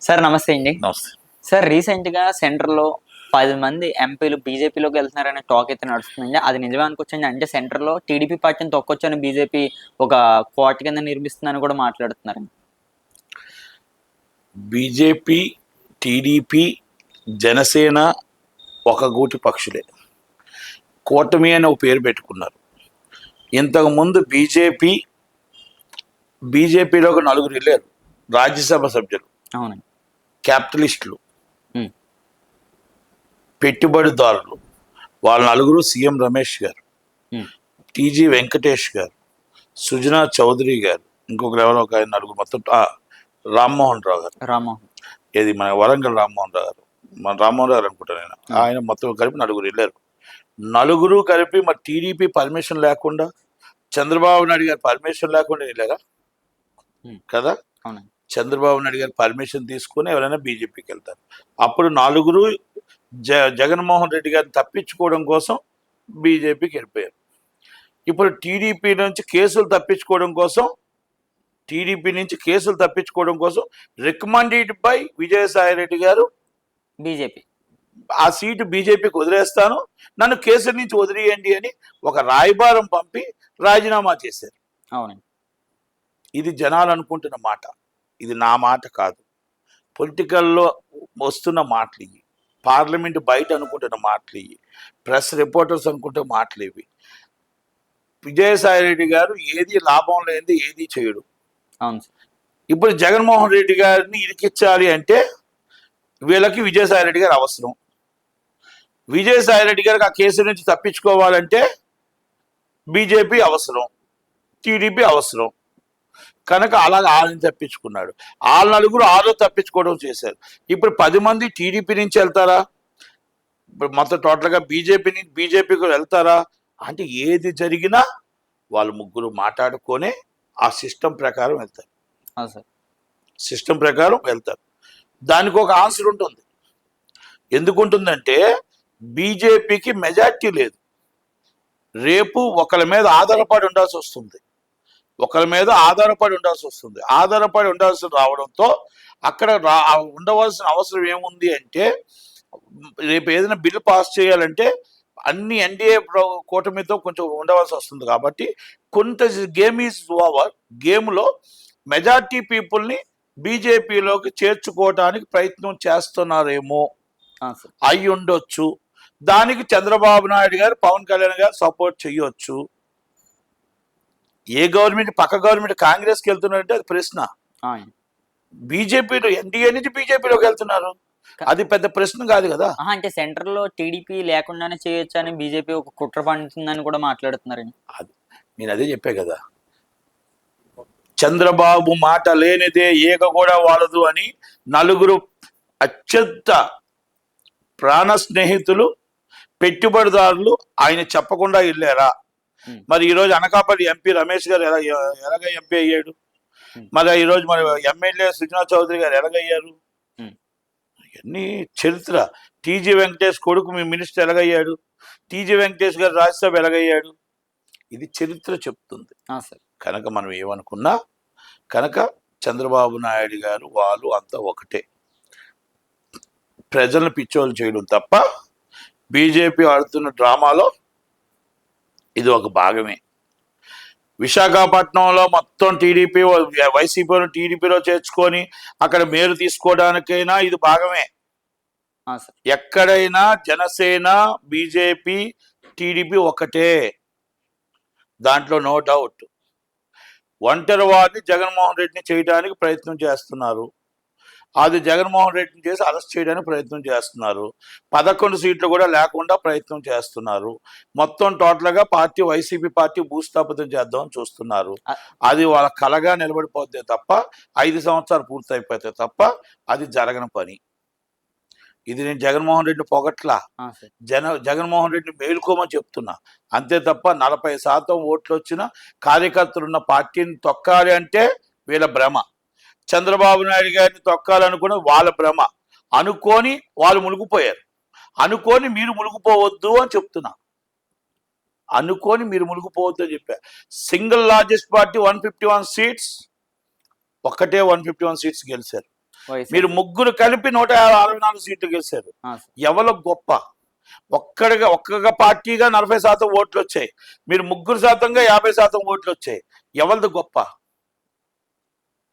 Sir నమస్తే అండి. నమస్తే. సార్ రీసెంట్‌గా సెంటర్‌లో 10 మంది ఎంపీలు బీజేపీలోకి వెళ్తున్నారనే టాక్ అయితే నడుస్తుందండి. అది నిజమే అనుకోవచ్చండి? అంటే సెంటర్‌లో టీడీపీ పార్టీని తొక్కొచ్చని బీజేపీ ఒక కోట కింద నిర్మిస్తుందని కూడా మాట్లాడుతున్నారండి. బీజేపీ, టీడీపీ, జనసేన ఒక గూటి పక్షులే. కూటమి అని ఒక పేరు పెట్టుకున్నారు. ఇంతకుముందు బీజేపీలోకి నలుగురు వెళ్ళారు రాజ్యసభ సభ్యులు. అవునండి. క్యాపిటలిస్టులు, హ్మ్. పెట్టుబడిదారులు. వాళ్ళ నలుగురు సీఎం రమేష్ గారు, హ్మ్. టీజీ వెంకటేష్ గారు, సుజనా చౌదరి గారు, ఇంకొక లెవెల్ ఒక ఆయన నలుగురు, మొత్తం రామ్మోహన్ రావు గారు. రామ్మోహన్. ఏది మన వరంగల్ రామ్మోహన్ రావు గారు, మన రామ్మోహన్ రావు అనుకుంటా నేను. ఆయన మొత్తం కలిపి నలుగురు వెళ్ళారు. నలుగురు కలిపి మరి టీడీపీ పర్మిషన్ లేకుండా, చంద్రబాబు నాయుడు గారు పర్మిషన్ లేకుండా వెళ్ళారా కదా? అవునండి. చంద్రబాబు నాయుడు గారు పర్మిషన్ తీసుకుని ఎవరైనా బీజేపీకి వెళ్తారు. అప్పుడు నలుగురు జగన్మోహన్ రెడ్డి గారిని తప్పించుకోవడం కోసం బీజేపీకి వెళ్ళిపోయారు. ఇప్పుడు టీడీపీ నుంచి కేసులు తప్పించుకోవడం కోసం రికమెండెడ్ బై విజయసాయి రెడ్డి గారు బీజేపీ. ఆ సీటు బీజేపీకి వదిలేస్తాను, నన్ను కేసుల నుంచి వదిలేయండి అని ఒక రాయబారం పంపి రాజీనామా చేశారు. అవునండి. ఇది జనాలు అనుకుంటున్న మాట, ఇది నా మాట కాదు. పొలిటికల్లో వస్తున్న మాటలు ఇవి, పార్లమెంట్ బయట అనుకుంటున్న మాటలు ఇవి, ప్రెస్ రిపోర్టర్స్ అనుకుంటున్న మాటలు ఇవి. విజయసాయి రెడ్డి గారు ఏది లాభం లేనిది ఏది చేయడు. అవును సార్. ఇప్పుడు జగన్మోహన్ రెడ్డి గారిని ఇరికించాలి అంటే వీళ్ళకి విజయసాయి రెడ్డి గారు అవసరం. విజయసాయి రెడ్డి గారికి ఆ కేసు నుంచి తప్పించుకోవాలంటే బీజేపీ అవసరం, టీడీపీ అవసరం. కనుక అలాగ వాళ్ళని తప్పించుకున్నాడు. వాళ్ళ నలుగురు ఆలో తప్పించుకోవడం చేశారు. ఇప్పుడు 10 మంది టీడీపీ నుంచి వెళ్తారా, ఇప్పుడు మొత్తం టోటల్గా బీజేపీకి వెళ్తారా అంటే ఏది జరిగినా వాళ్ళు ముగ్గురు మాట్లాడుకొని ఆ సిస్టమ్ ప్రకారం వెళ్తారు. అవును సార్. సిస్టమ్ ప్రకారం వెళ్తారు. దానికి ఒక ఆన్సర్ ఉంటుంది. ఎందుకుంటుందంటే బీజేపీకి మెజార్టీ లేదు. రేపు ఒకరి మీద ఆధారపడి ఉండాల్సి వస్తుంది. ఆధారపడి ఉండాల్సి రావడంతో అక్కడ ఉండవలసిన అవసరం ఏముంది అంటే, రేపు ఏదైనా బిల్లు పాస్ చేయాలంటే అన్ని ఎన్డీఏ కూటమితో కొంచెం ఉండవలసి వస్తుంది. కాబట్టి కొంత గేమ్ ఈజ్ ఓవర్. గేమ్లో మెజార్టీ పీపుల్ని బీజేపీలోకి చేర్చుకోవడానికి ప్రయత్నం చేస్తున్నారేమో, అయి ఉండొచ్చు. దానికి చంద్రబాబు నాయుడు గారు, పవన్ కళ్యాణ్ గారు సపోర్ట్ చెయ్యొచ్చు. ఏ గవర్నమెంట్, పక్క గవర్నమెంట్ కాంగ్రెస్కి వెళ్తున్నారంటే అది ప్రశ్న. బీజేపీలో ఎన్డీఏ నుంచి బీజేపీలోకి వెళ్తున్నారు, అది పెద్ద ప్రశ్న కాదు కదా. అంటే సెంటర్ లో టీడీపీ లేకుండానే చేయొచ్చు అని బీజేపీ ఒక కుట్ర పండుతుందని కూడా మాట్లాడుతున్నారండి. నేను అదే చెప్పే కదా, చంద్రబాబు మాట లేనిదే ఏక కూడా వాడదు అని నలుగురు అత్యంత ప్రాణ స్నేహితులు, పెట్టుబడిదారులు ఆయన చెప్పకుండా వెళ్ళారా? మరి ఈరోజు అనకాపల్లి ఎంపీ రమేష్ గారు ఎలాగ ఎంపీ అయ్యాడు? మరి ఈరోజు మరి ఎమ్మెల్యే సుజనా చౌదరి గారు ఎలాగయ్యారు? ఇవన్నీ చరిత్ర. టీజీ వెంకటేష్ కొడుకు మీ మినిస్టర్ ఎలాగయ్యాడు? టీజీ వెంకటేష్ గారు రాజ్యసభ ఎలాగయ్యాడు? ఇది చరిత్ర చెప్తుంది. కనుక మనం ఏమనుకున్నా కనుక చంద్రబాబు నాయుడు గారు వాళ్ళు అంతా ఒకటే. ప్రజలను పిచ్చోళ్ళు చేయడం తప్ప బీజేపీ ఆడుతున్న డ్రామాలో ఇది ఒక భాగమే. విశాఖపట్నంలో మొత్తం టీడీపీ, వైసీపీలో టీడీపీలో చేర్చుకొని అక్కడ మేలు తీసుకోవడానికైనా ఇది భాగమే. ఎక్కడైనా జనసేన, బీజేపీ, టీడీపీ ఒకటే, దాంట్లో నో డౌట్. ఒంటరి వారిని జగన్మోహన్ రెడ్డిని చేయడానికి ప్రయత్నం చేస్తున్నారు. అది జగన్మోహన్ రెడ్డిని చేసి అరెస్ట్ చేయడానికి ప్రయత్నం చేస్తున్నారు. 11 సీట్లు కూడా లేకుండా ప్రయత్నం చేస్తున్నారు. మొత్తం టోటల్గా పార్టీ, వైసీపీ పార్టీ భూస్థాపితం చేద్దామని చూస్తున్నారు. అది వాళ్ళ కలగా నిలబడిపోతే తప్ప, 5 సంవత్సరాలు పూర్తయిపోతే తప్ప అది జరగని పని. ఇది నేను జగన్మోహన్ రెడ్డిని పొగట్లా, జగన్మోహన్ రెడ్డిని మేలుకోమని చెప్తున్నా అంతే తప్ప 40% ఓట్లు వచ్చిన కార్యకర్తలున్న పార్టీని తొక్కాలి అంటే వీళ్ళ భ్రమ. చంద్రబాబు నాయుడు గారిని తొక్కాలనుకున్న వాళ్ళ భ్రమ. అనుకోని వాళ్ళు మునిగిపోయారు. అనుకోని మీరు మునిగిపోవద్దు అని చెప్తున్నా. చెప్పా. సింగిల్ లార్జెస్ట్ పార్టీ 151 సీట్స్, ఒక్కటే 151 సీట్స్ గెలిచారు. వైసీపీ. మీరు ముగ్గురు కలిపి 164 సీట్లు గెలిచారు. ఆ, సార్. ఎవరు గొప్ప? ఒక్క పార్టీగా 40% ఓట్లు వచ్చాయి. మీరు 3% 50% ఓట్లు వచ్చాయి. ఎవరిది గొప్ప?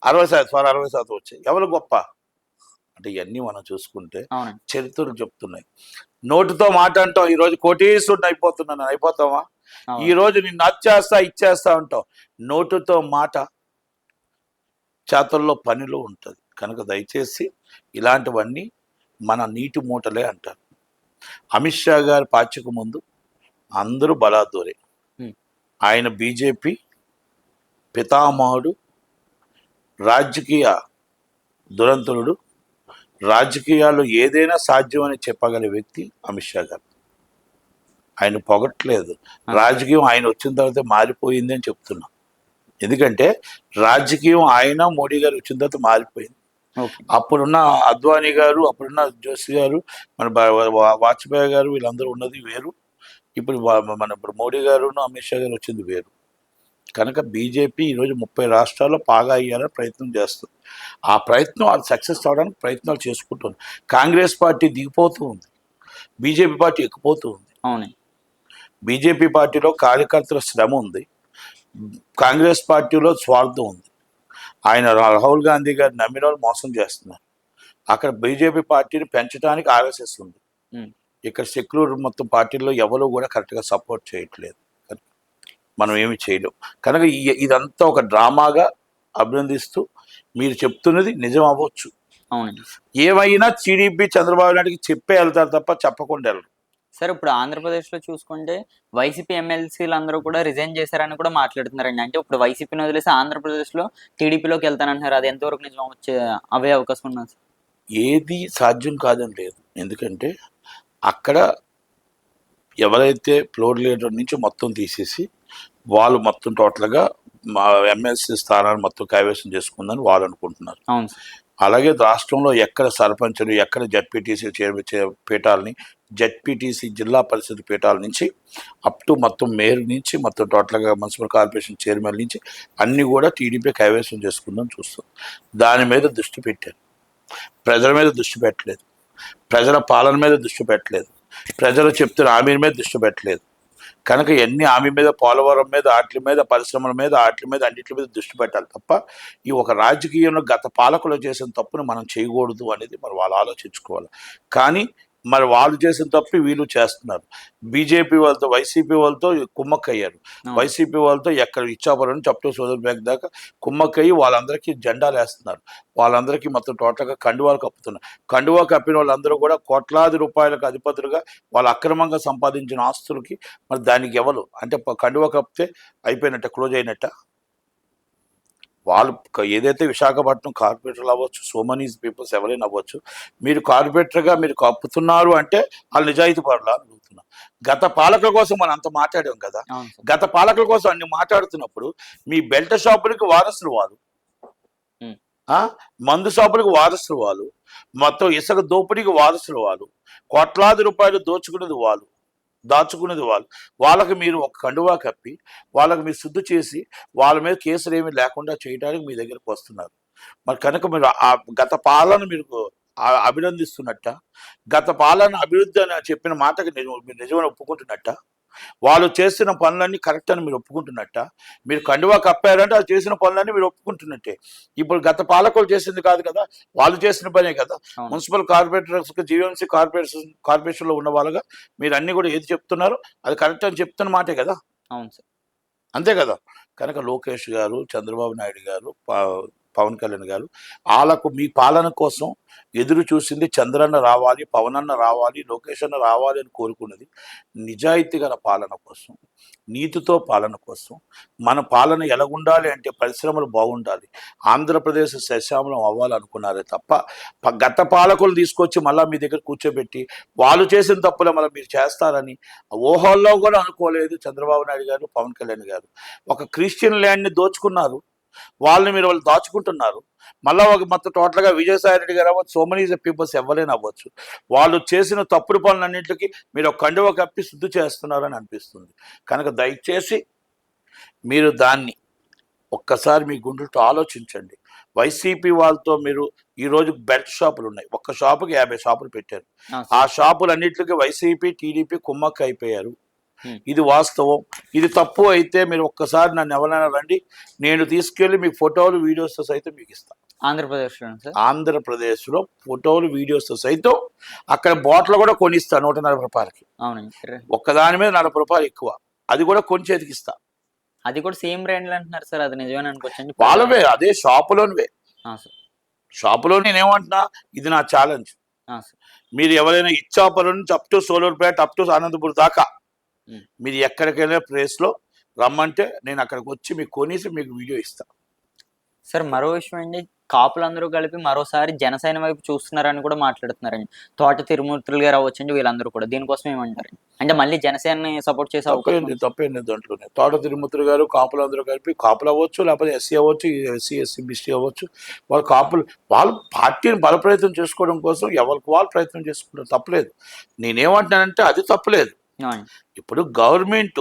60% వచ్చాయి. ఎవరు గొప్ప? అంటే ఇవన్నీ మనం చూసుకుంటే అవునండి. చరిత్రలు చెప్తున్నాయి. నోటితో మాట అంటాం, ఈ రోజు కోటీశ్వరుని అయిపోతున్నాను, అయిపోతావా? అవును. ఈ రోజు నిన్ను అచ్చేస్తా ఇచ్చేస్తా అంటాం. నోటితో మాట, చేతల్లో పనిలో ఉంటుంది. కనుక దయచేసి ఇలాంటివన్నీ మన నీటి మూటలే అంటారు. అమిత్ షా గారి పార్టీకి ముందు అందరూ బలాదూరే. ఉమ్. ఆయన బీజేపీ పితామహుడు, రాజకీయ దురంతరుడు, రాజకీయాల్లో ఏదైనా సాధ్యమని చెప్పగల వ్యక్తి అమిత్ షా గారు. ఆయన పొగట్లేదు. రాజకీయం ఆయన వచ్చిన తర్వాత మారిపోయింది అని చెప్తున్నా. ఎందుకంటే రాజకీయం ఆయన మోడీ గారు వచ్చిన తర్వాత మారిపోయింది. ఓకే. అప్పుడున్న అద్వానీ గారు, అప్పుడున్న జోషి గారు, మన వాజ్పేయి గారు, వీళ్ళందరూ ఉన్నది వేరు. ఇప్పుడు ఇప్పుడు మోడీ గారు, అమిత్ షా గారు వచ్చింది వేరు. కనుక బీజేపీ ఈరోజు 30 రాష్ట్రాల్లో పాగా అయ్యాలని ప్రయత్నం చేస్తుంది. ఆ ప్రయత్నం అది సక్సెస్ అవడానికి ప్రయత్నాలు చేసుకుంటుంది. కాంగ్రెస్ పార్టీ దిగిపోతూ ఉంది, బీజేపీ పార్టీ ఎక్కిపోతూ ఉంది. అవునండి. బీజేపీ పార్టీలో కార్యకర్తల శ్రమ ఉంది, కాంగ్రెస్ పార్టీలో స్వార్థం ఉంది. ఆయన రాహుల్ గాంధీ గారు నమ్మిన వాళ్ళు మోసం చేస్తున్నారు. అక్కడ బీజేపీ పార్టీని పెంచడానికి ఆర్ఎస్ఎస్ ఉంది. ఇక్కడ సెక్యులర్ మొత్తం పార్టీల్లో ఎవరు కూడా కరెక్ట్గా సపోర్ట్ చేయట్లేదు. మనం ఏమి చేయలేం. కనుక ఇదంతా ఒక డ్రామాగా అభినందిస్తూ, మీరు చెప్తున్నది నిజం అవ్వచ్చు. అవునండి. ఏమైనా టీడీపీ చంద్రబాబు నాయుడికి చెప్పే వెళ్తారు తప్ప చెప్పకుండా వెళ్ళరు. సార్, ఇప్పుడు ఆంధ్రప్రదేశ్లో చూసుకుంటే వైసీపీ ఎమ్మెల్సీలు అందరూ కూడా రిజైన్ చేశారని కూడా మాట్లాడుతున్నారండి. అంటే ఇప్పుడు వైసీపీని వదిలేసి ఆంధ్రప్రదేశ్లో టీడీపీలోకి వెళ్తానంటున్నారు. అది ఎంతవరకు నిజం అవే అవకాశం ఉన్నది? ఏది సాధ్యం కాదని లేదు. ఎందుకంటే అక్కడ ఎవరైతే ఫ్లోర్ లీడర్ నుంచి మొత్తం తీసేసి వాళ్ళు మొత్తం టోటల్గా మా ఎమ్మెల్సీ స్థానాన్ని మొత్తం కైవసం చేసుకుందని వాళ్ళు అనుకుంటున్నారు. అవును. అలాగే రాష్ట్రంలో ఎక్కడ సర్పంచులు, ఎక్కడ జడ్పీటీసీ పీఠాలని, జడ్పీటీసీ జిల్లా పరిషత్ పీఠాల నుంచి అప్ టు మొత్తం మేయర్ నుంచి మొత్తం టోటల్గా మున్సిపల్ కార్పొరేషన్ చైర్మన్ నుంచి అన్నీ కూడా టీడీపీ కైవసం చేసుకుందని చూస్తాం. దాని మీద దృష్టి పెట్టారు. ప్రజల మీద దృష్టి పెట్టలేదు, ప్రజల పాలన మీద దృష్టి పెట్టలేదు, ప్రజలు చెప్తున్న హామీల మీద దృష్టి పెట్టలేదు. కనుక ఎన్ని హామీ మీద, పోలవరం మీద, వాటి మీద, పరిశ్రమల మీద, వాటి మీద, అన్నింటి మీద దృష్టి పెట్టాలి తప్ప ఈ ఒక రాజకీయంలో గత పాలకులు చేసిన తప్పును మనం చేయకూడదు అనేది మరి వాళ్ళు ఆలోచించుకోవాలి. కానీ మరి వాళ్ళు చేసిన తప్పు వీళ్ళు చేస్తున్నారు. బీజేపీ వాళ్ళతో, వైసీపీ వాళ్ళతో కుమ్మక్కయ్యారు. వైసీపీ వాళ్ళతో ఎక్కడ ఇచ్చాపురం నుంచి అప్ టు సోదర్ బ్యాంక్ దాకా కుమ్మక్కయ్యి వాళ్ళందరికీ జెండాలు వేస్తున్నారు. వాళ్ళందరికీ మొత్తం టోటల్గా కండువాలు కప్పుతున్నారు. కండువా కప్పిన వాళ్ళందరూ కూడా కోట్లాది రూపాయలకు అధిపతులుగా వాళ్ళు అక్రమంగా సంపాదించిన ఆస్తులకి మరి దానికి ఎవరు అంటే కండువా కప్పితే అయిపోయినట్ట, క్లోజ్ అయినట్ట. వాళ్ళు ఏదైతే విశాఖపట్నం కార్పొరేటర్లు అవ్వచ్చు, సో మెనీ పీపుల్స్ ఎవరైనా అవ్వచ్చు, మీరు కార్పొరేటర్గా మీరు కప్పుతున్నారు అంటే వాళ్ళు నిజాయితీ పడాలని అడుగుతున్నా. గత పాలకుల కోసం మనం అంత మాట్లాడాం కదా. గత పాలకుల కోసం అన్ని మాట్లాడుతున్నప్పుడు మీ బెల్ట్ షాపులకి వారసులు వాళ్ళు, మందు షాపులకు వారసులు వాళ్ళు, మొత్తం ఇసుక దోపిడీకి వారసులు వాళ్ళు, కోట్లాది రూపాయలు దోచుకునేది వాళ్ళు, దాచుకునేది వాళ్ళు. వాళ్ళకి మీరు ఒక కండువా కప్పి వాళ్ళకి మీరు శుద్ధి చేసి వాళ్ళ మీద కేసులు ఏమీ లేకుండా చేయడానికి మీ దగ్గరకు వస్తున్నారు. మరి కనుక మీరు ఆ గత పాలన మీరు అభినందిస్తున్నట్ట, గత పాలన అభివృద్ధి అని చెప్పిన మాటకి మీరు నిజమని ఒప్పుకుంటున్నట్ట, వాళ్ళు చేసిన పనులన్నీ కరెక్ట్ అని మీరు ఒప్పుకుంటున్నట్ట, మీరు కండువా కప్పారంటే అది చేసిన పనులన్నీ మీరు ఒప్పుకుంటున్నట్టే. ఇప్పుడు గత పాలకులు చేసింది కాదు కదా, వాళ్ళు చేసిన పనే కదా. మున్సిపల్ కార్పొరేటర్స్, జీవీఎంసీ కార్పొరేషన్లో ఉన్న వాళ్ళగా మీరు అన్ని కూడా ఏది చెప్తున్నారో అది కరెక్ట్ అని చెప్తున్న మాటే కదా. అవును సార్, అంతే కదా. కనుక లోకేష్ గారు, చంద్రబాబు నాయుడు గారు, పవన్ కళ్యాణ్ గారు వాళ్ళకు మీ పాలన కోసం ఎదురు చూసింది చంద్రన్న రావాలి, పవన్ అన్న రావాలి, లోకేష్ అన్న రావాలి అని కోరుకున్నది నిజాయితీ గల పాలన కోసం, నీతితో పాలన కోసం. మన పాలన ఎలాగుండాలి అంటే పరిశ్రమలు బాగుండాలి, ఆంధ్రప్రదేశ్ సశ్యామలం అవ్వాలనుకున్నారే తప్ప గత పాలకులు తీసుకొచ్చి మళ్ళీ మీ దగ్గర కూర్చోబెట్టి వాళ్ళు చేసిన తప్పులే మళ్ళీ మీరు చేస్తారని ఊహల్లో కూడా అనుకోలేదు చంద్రబాబు నాయుడు గారు, పవన్ కళ్యాణ్ గారు. ఒక క్రిస్టియన్ ల్యాండ్ని దోచుకున్నారు, వాళ్ళని మీరు వాళ్ళు దాచుకుంటున్నారు. మళ్ళీ ఒక మొత్తం టోటల్గా విజయసాయి రెడ్డి గారు అవ్వచ్చు, సో మెనీ పీపుల్స్ ఎవరైనా అవ్వచ్చు, వాళ్ళు చేసిన తప్పుడు పనులన్నింటికి మీరు ఒక కండువ కప్పి శుద్ధి చేస్తున్నారని అనిపిస్తుంది. కనుక దయచేసి మీరు దాన్ని ఒక్కసారి మీ గుండెలతో ఆలోచించండి. వైసీపీ వాళ్ళతో మీరు ఈ రోజు బెల్ట్ షాపులు ఉన్నాయి, ఒక్క షాపుకి 50 షాపులు పెట్టారు. అవును ఆ సార్. షాపులన్నిటికీ వైసీపీ టీడీపీ కుమ్మక్క అయిపోయారు. ఉమ్. ఇది వాస్తవం. ఇది తప్పు అయితే మీరు ఒక్కసారి నన్ను ఎవరైనా రండి, నేను తీసుకెళ్లి మీకు ఫోటోలు వీడియోస్తో సైతం మీకు ఇస్తాను. ఆంధ్రప్రదేశ్లో సార్. ఆంధ్రప్రదేశ్లో ఫోటోలు వీడియోస్తో సైతం అక్కడ బాటిల్ కూడా కొనిస్తాను 140 రూపాయలకి. అవునండి. ఒక్కదాని మీద 40 రూపాయలు ఎక్కువ, అది కూడా కొని చేతికిస్తా. అది కూడా సేమ్ బ్రాండ్లు అంటున్నారు సార్, అది నిజమేనా అనుకోవచ్చండి? వాళ్ళవే, అదే షాపులోనివే. సార్. షాపులో నేనేమంటున్నా, ఇది నా ఛాలెంజ్. సార్. మీరు ఎవరైనా ఇచ్చాపురం నుంచి up to Sullurpeta up to Anantapuram దాకా ఉమ్. మీరు ఎక్కడికైనా ప్లేస్లో రమ్మంటే నేను అక్కడికి వచ్చి మీకు కొనేసి మీకు వీడియో ఇస్తా. సార్ మరో విషయం అండి, కాపులందరూ కలిపి మరోసారి జనసేన వైపు చూస్తున్నారని కూడా మాట్లాడుతున్నారండి. తోట తిరుమూర్తులు గారు అవ్వచ్చండి, వీళ్ళందరూ కూడా దీనికోసం ఏమంటారండి? అంటే మళ్ళీ జనసేనని సపోర్ట్ చేసే అవకాశం ఉంది. తప్పేంది దాంట్లోనే. తోట తిరుమూర్తులు గారు కాపులందరూ కలిపి, కాపులు అవ్వచ్చు, లేకపోతే ఎస్సీ అవ్వచ్చు, ఎస్సీ ఎస్సీ బీసీ అవ్వచ్చు, వాళ్ళు కాపులు వాళ్ళు పార్టీని బలప్రయత్నం చేసుకోవడం కోసం ఎవరికి వాళ్ళు ప్రయత్నం చేసుకుంటారు, తప్పలేదు. నేనేమంటున్నానంటే అది తప్పలేదు. అవునండి. ఇప్పుడు గవర్నమెంట్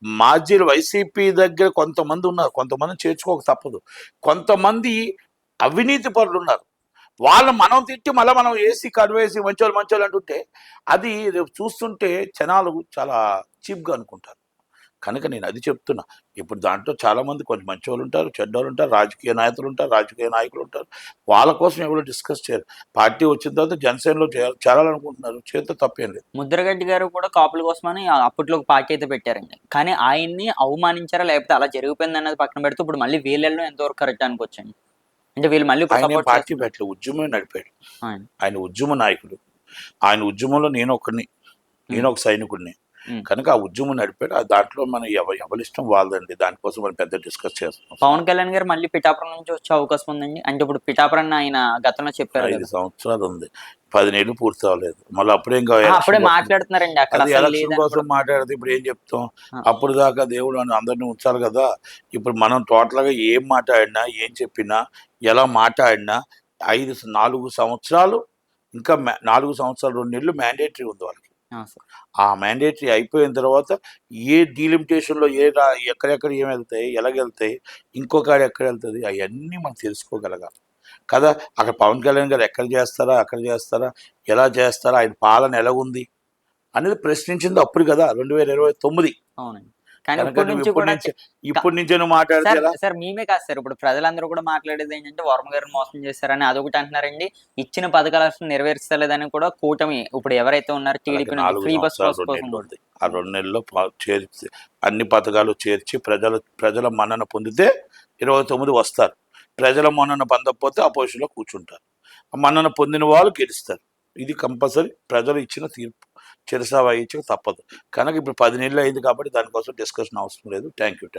మాజీలు వైసీపీ దగ్గర కొంతమంది ఉన్నారు, కొంతమంది చేర్చుకోక తప్పదు. కొంతమంది అవినీతి పరులు ఉన్నారు, వాళ్ళు మనం తిట్టి మళ్ళీ మనం ఏసీ కడివేసి మంచోళ్ళు అంటుంటే అది రేపు చూస్తుంటే జనాలు చాలా చీప్గా అనుకుంటారు. కనుక నేను అది చెప్తున్నా. ఇప్పుడు దాంట్లో చాలామంది కొంచెం మంచోళ్ళు ఉంటారు, చెడ్డోళ్ళు ఉంటారు, రాజకీయ నాయకులు ఉంటారు, రాజకీయ నాయకులు ఉంటారు. వాళ్ళ కోసం ఎవరు డిస్కస్ చేయరు. పార్టీ వచ్చిన తర్వాత జనసేనలో చేరాలనుకుంటున్నారు, చేస్తే తప్పేం లేదు. ముద్రగడ్డి గారు కూడా కాపుల కోసమని అప్పట్లో ఒక పార్టీ అయితే పెట్టారండి, కానీ ఆయన్ని అవమానించారా లేకపోతే అలా జరిగిపోయింది అన్నది పక్కన పెడితే ఇప్పుడు మళ్ళీ వీళ్ళలో ఎంతవరకు కరెక్ట్ అనుకోవచ్చండి? అంటే వీళ్ళు మళ్ళీ ఆయన సపోర్ట్ పార్టీ పెట్టలేదు, ఉద్యమం నడిపాడు. ఆయన ఉద్యమ నాయకుడు. ఆయన ఉద్యమంలో నేను ఒక సైనికుడిని. కనుక ఆ ఉద్యమం నడిపాడు. దాంట్లో మనం ఎవరి ఇష్టం వాళ్ళదండి, దానికోసం మనం పెద్ద డిస్కస్ చేస్తాం. పవన్ కళ్యాణ్ గారు మళ్ళీ పిఠాపురం నుంచి వచ్చే అవకాశం ఉందండి. అంటే ఇప్పుడు పిఠాపురం ఆయన గతంలో చెప్పారు 5 సంవత్సరాలు ఉంది, 10 నెలలు పూర్తి అవ్వలేదు. మళ్ళీ అప్పుడే ఇంకా అప్పుడే మాట్లాడుతున్నారండి అక్కడ అది ఎలక్షన్ కోసం మాట్లాడితే ఇప్పుడు ఏం చెప్తాం? అప్పుడు దాకా దేవుడు అందరినీ ఉంచాలి కదా. ఇప్పుడు మనం టోటల్గా ఏం మాట్లాడినా, ఏం చెప్పినా, ఎలా మాట్లాడినా 4 సంవత్సరాలు, ఇంకా 4 సంవత్సరాలు 2 నెలలు మ్యాండేటరీ ఉంది వాళ్ళకి. ఆ మ్యాండేటరీ అయిపోయిన తర్వాత ఏ డీలిమిటేషన్లో ఎక్కడెక్కడ ఏం వెళ్తాయి, ఎలాగెళ్తాయి, ఇంకొక ఎక్కడ వెళ్తుంది, అవన్నీ మనం తెలుసుకోగలగాలి కదా. అక్కడ పవన్ కళ్యాణ్ గారు ఎక్కడ చేస్తారా, ఎలా చేస్తారా, ఆయన పాలన ఎలా ఉంది అనేది ప్రశ్నించింది అప్పుడు కదా, 2029. అవునండి. కానీ ఇప్పటి నుంచే నువ్వు మాట్లాడితే సార్ మేమే కాదు సార్, ఇప్పుడు ప్రజలందరూ కూడా మాట్లాడేది ఏంటంటే వర్మ గారిని మోసం చేశారని అదొకటి అంటున్నారండి. ఇచ్చిన పథకాలు అసలు నెరవేర్చలేదని కూడా కూటమి ఇప్పుడు ఎవరైతే ఉన్నారో టీడీపీ ఫ్రీ బస్ ఉంది. ఆ 2 నెలల్లో చేర్చి అన్ని పథకాలు చేర్చి ప్రజల మన్నన పొందితే 29 వస్తారు. ప్రజల మన్నన పొందకపోతే అపోజిషన్లో కూర్చుంటారు. మన్నన పొందిన వాళ్ళు గెలుస్తారు. ఇది కంపల్సరీ ప్రజలు ఇచ్చిన తీర్పు, చిరసా వహించక తప్పదు. కనుక ఇప్పుడు 10 నెలలు అయింది కాబట్టి దానికోసం డిస్కషన్ అవసరం లేదు. Thank you.